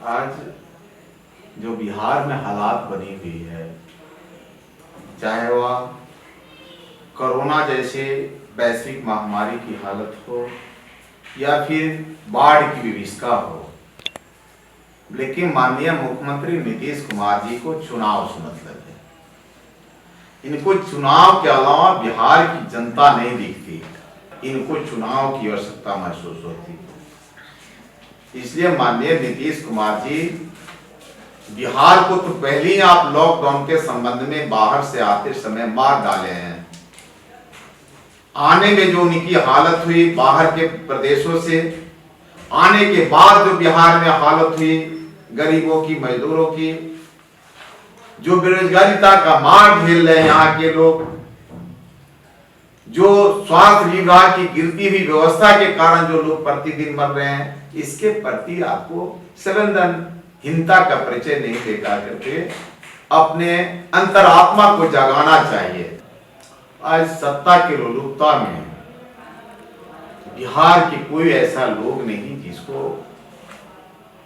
आज जो बिहार में हालात बनी हुई है, चाहे वह कोरोना जैसे वैश्विक महामारी की हालत हो या फिर बाढ़ की विभीषिका हो, लेकिन माननीय मुख्यमंत्री नीतीश कुमार जी को चुनाव से मतलब है। इनको चुनाव के अलावा बिहार की जनता नहीं दिखती, इनको चुनाव की आवश्यकता महसूस होती है। इसलिए माननीय नीतीश कुमार जी, बिहार को तो पहले ही आप लॉकडाउन के संबंध में बाहर से आते समय मार डाले हैं। आने में जो उनकी हालत हुई बाहर के प्रदेशों से, आने के बाद जो बिहार में हालत हुई गरीबों की, मजदूरों की, जो बेरोजगारिता का मार झेल रहे हैं यहाँ के लोग, जो स्वास्थ्य विभाग की गिरती हुई व्यवस्था के कारण जो लोग प्रतिदिन मर रहे हैं, इसके प्रति आपको संवेदनहीनता का परिचय नहीं देकर करके अपने अंतरात्मा को जगाना चाहिए। आज सत्ता के लोलुपता में बिहार के कोई ऐसा लोग नहीं जिसको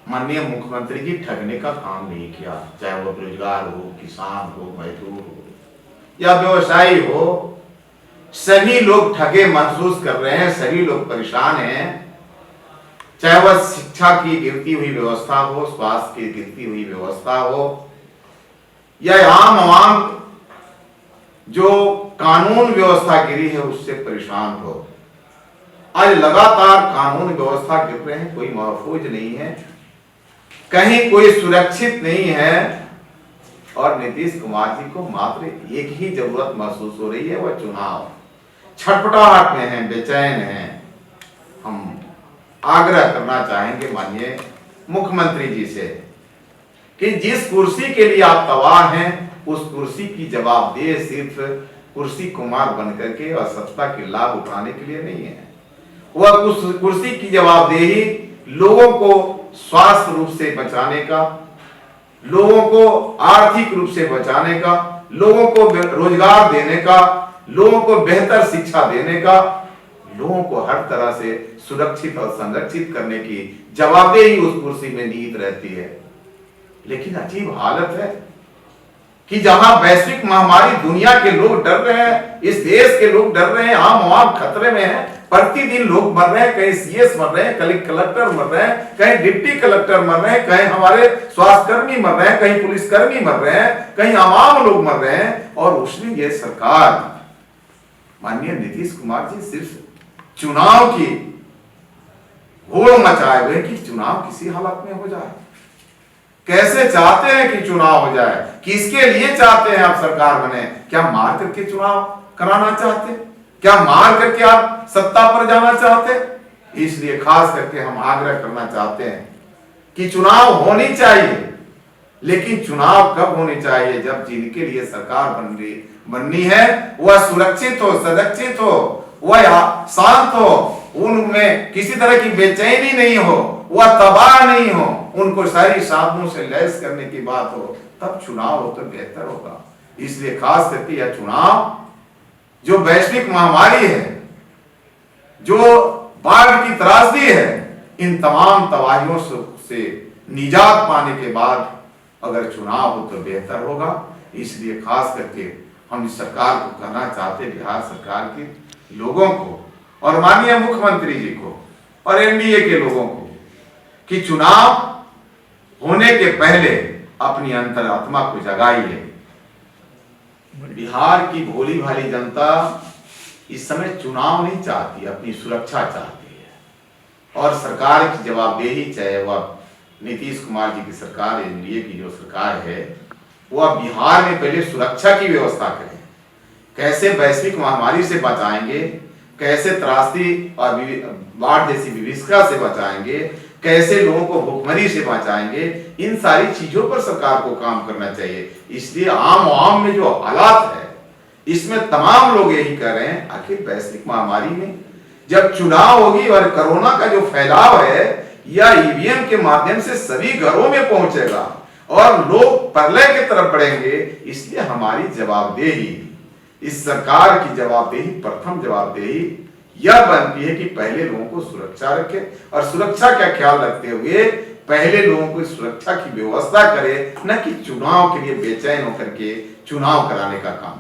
माननीय मुख्यमंत्री जी ठगने का काम नहीं किया, चाहे वो बेरोजगार हो, किसान हो, मजदूर हो या व्यवसायी हो। सभी लोग ठगे महसूस कर रहे हैं, सभी लोग परेशान हैं। चाहे वह शिक्षा की गिरती हुई व्यवस्था हो, स्वास्थ्य की गिरती हुई व्यवस्था हो या आम आवाम जो कानून व्यवस्था गिरी है उससे परेशान हो। आज लगातार कानून व्यवस्था गिर रहे हैं, कोई महफूज नहीं है, कहीं कोई सुरक्षित नहीं है। और नीतीश कुमार जी को मात्र एक ही जरूरत महसूस हो रही है, वह चुनाव। छटपटाहट में हैं, बेचैन हैं। हम आग्रह करना चाहेंगे माननीय मुख्यमंत्री जी से कि जिस कुर्सी के लिए आप तवार हैं, उस कुर्सी की जवाबदेही सिर्फ कुर्सी कुमार बनकर के और सत्ता के लाभ उठाने के लिए नहीं है। वह उस कुर्सी की जवाबदेही लोगों को स्वास्थ्य रूप से बचाने का, लोगों को आर्थिक रूप से बचाने का, लोगों को रोजगार देने का, लोगों को बेहतर शिक्षा देने का, लोगों को हर तरह से सुरक्षित और संरक्षित करने की जवाबदेही उस कुर्सी में निहित रहती है। लेकिन अजीब हालत है कि जहां वैश्विक महामारी, दुनिया के लोग डर रहे हैं, इस देश के लोग डर रहे हैं, आम आवाम खतरे में है, प्रतिदिन लोग मर रहे हैं, कहीं सीएस मर रहे हैं, कहीं कलेक्टर मर रहे हैं, कहीं डिप्टी कलेक्टर मर रहे हैं, कहीं हमारे स्वास्थ्य कर्मी मर रहे हैं, कहीं पुलिसकर्मी मर रहे हैं, कहीं आम लोग मर रहे हैं। और उसमें ये सरकार माननीय नीतीश कुमार जी सिर्फ चुनाव की होड़ मचाए हुए कि चुनाव किसी हालत में हो जाए। कैसे चाहते हैं कि चुनाव हो जाए, किसके लिए चाहते हैं आप सरकार बने? क्या मार करके चुनाव कराना चाहते? क्या मार करके आप सत्ता पर जाना चाहते? इसलिए खास करके हम आग्रह करना चाहते हैं कि चुनाव होनी चाहिए, लेकिन चुनाव कब होनी चाहिए? जब जिनके लिए सरकार बननी है वह सुरक्षित हो, सुरक्षित हो, वह शांत हो, उनमें किसी तरह की बेचैनी नहीं हो, वह तबाह नहीं हो, उनको सारी साधनों से लैस करने की बात हो, तब चुनाव हो तो बेहतर होगा। इसलिए खास करके यह चुनाव जो वैश्विक महामारी है, जो बाढ़ की त्रासदी है, इन तमाम तबाहियों से निजात पाने के बाद अगर चुनाव हो तो बेहतर होगा। इसलिए खास करके हम इस सरकार को कहना चाहते, बिहार सरकार के लोगों को और माननीय मुख्यमंत्री जी को और एनडीए के लोगों को कि चुनाव होने के पहले अपनी अंतरात्मा को जगाइए। बिहार की भोली भाली जनता इस समय चुनाव नहीं चाहती, अपनी सुरक्षा चाहती है। और सरकार की जवाबदेही, चाहे वह नीतीश कुमार जी की सरकार, एनडीए की जो सरकार है, वह बिहार में पहले सुरक्षा की व्यवस्था करे। कैसे वैश्विक महामारी से बचाएंगे, कैसे त्रासदी और बाढ़ जैसी विभीषिका से बचाएंगे, कैसे लोगों को भूखमरी से बचाएंगे, इन सारी चीजों पर सरकार को काम करना चाहिए। इसलिए आम आवाम में जो हालात है, इसमें तमाम लोग यही कह रहे हैं, आखिर वैश्विक महामारी में जब चुनाव होगी और कोरोना का जो फैलाव है या ईवीएम के माध्यम से सभी घरों में पहुंचेगा और लोग प्रलय की तरफ बढ़ेंगे। इसलिए हमारी जवाबदेही, इस सरकार की जवाबदेही, प्रथम जवाबदेही यह बनती है कि पहले लोगों को सुरक्षा रखे और सुरक्षा का ख्याल रखते हुए पहले लोगों को सुरक्षा की व्यवस्था करे, न कि चुनाव के लिए बेचैन होकर के चुनाव कराने का काम।